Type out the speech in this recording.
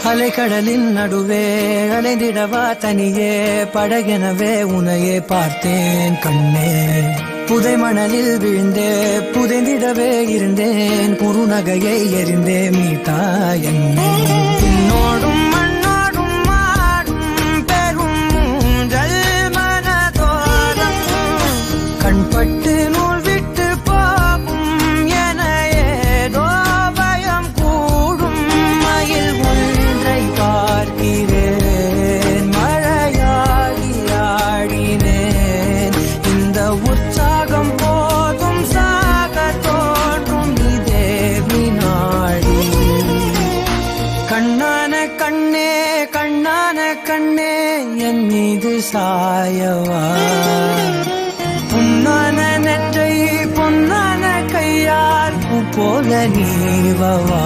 அலைக்கடலின் நடுவே அலைந்திடவா தனியே படகெனவே உனையே பார்த்தேன் கண்ணே. புதை மணலில் விழுந்தே புதைந்திடவே இருந்தேன் குறுநகையை எறிந்தே மீட்டா என்னை. உன்னோடும் மண்ணோடும் மாடும் பெரும் ஊஞ்சல் மனதோரம் கண்பட்டு நூல் விட்டு போகும் என ஏதோ பயம் கூடும். மயில் ஒன்றை பார்க்கிறேன் மழையாகி ஆடினேன். இந்த உற்சாகம் போதும் சாக தோன்றும் இதே வினாடி. கண்ணான கண்ணே கண்ணான கண்ணே என் மீது சாயவா. பொன்னான நெற்றை பொன்னான கையால் பூ போல நீவவா.